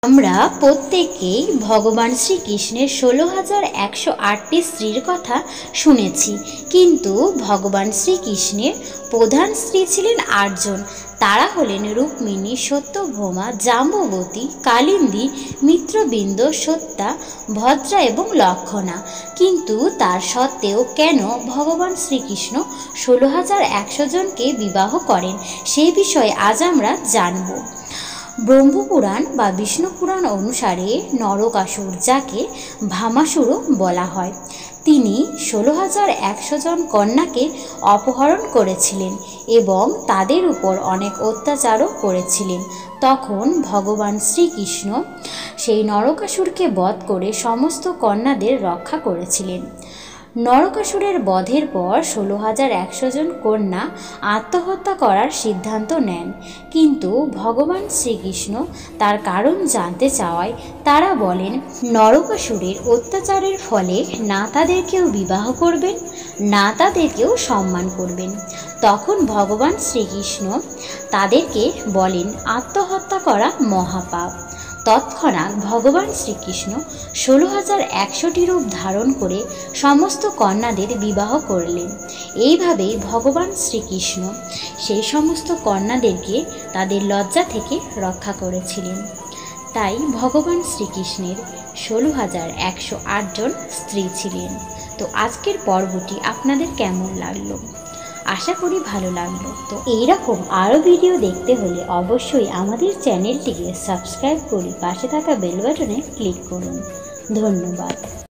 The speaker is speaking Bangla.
আমরা প্রত্যেকেই ভগবান শ্রীকৃষ্ণের 16,108টি স্ত্রীর কথা শুনেছি, কিন্তু ভগবান শ্রীকৃষ্ণের প্রধান স্ত্রী ছিলেন 8 জন। তারা হলেন রুক্মিণী, সত্যভামা, জাম্ববতী, কালিন্দী, মিত্রবিন্দ, সত্যা, ভদ্রা এবং লক্ষণা। কিন্তু তার সত্ত্বেও কেন ভগবান শ্রীকৃষ্ণ 16,100 জনকে বিবাহ করেন, সেই বিষয়ে আজ আমরা জানব। ব্রহ্মপুরাণ বা বিষ্ণু পুরাণ অনুসারে নরকাসুর, যাকে ভামাসুরও বলা হয়, তিনি 16,100 জন কন্যাকে অপহরণ করেছিলেন এবং তাদের উপর অনেক অত্যাচারও করেছিলেন। তখন ভগবান শ্রীকৃষ্ণ সেই নরকাসুরকে বধ করে সমস্ত কন্যাদের রক্ষা করেছিলেন। নরকাসুরের বধের পর 16,100 জন কন্যা আত্মহত্যা করার সিদ্ধান্ত নেন, কিন্তু ভগবান শ্রীকৃষ্ণ তার কারণ জানতে চাওয়ায় তারা বলেন, নরকাসুরের অত্যাচারের ফলে না তাদেরকেও বিবাহ করবেন, না তাদেরকেও সম্মান করবেন। তখন ভগবান শ্রীকৃষ্ণ তাদেরকে বলেন, আত্মহত্যা করা মহাপাপ। তৎক্ষণাৎ ভগবান শ্রীকৃষ্ণ 16,100টি রূপ ধারণ করে সমস্ত কন্যাদের বিবাহ করলেন। এইভাবেই ভগবান শ্রীকৃষ্ণ সেই সমস্ত কন্যাদেরকে তাদের লজ্জা থেকে রক্ষা করেছিলেন। তাই ভগবান শ্রীকৃষ্ণের 16,108 জন স্ত্রী ছিলেন। তো আজকের পর্বটি আপনাদের কেমন লাগলো? আশা করি ভালো লাগলো। তো এইরকম আরও ভিডিও দেখতে হলে অবশ্যই আমাদের চ্যানেলটিকে সাবস্ক্রাইব করে পাশে থাকা বেল বাটনে ক্লিক করুন। ধন্যবাদ।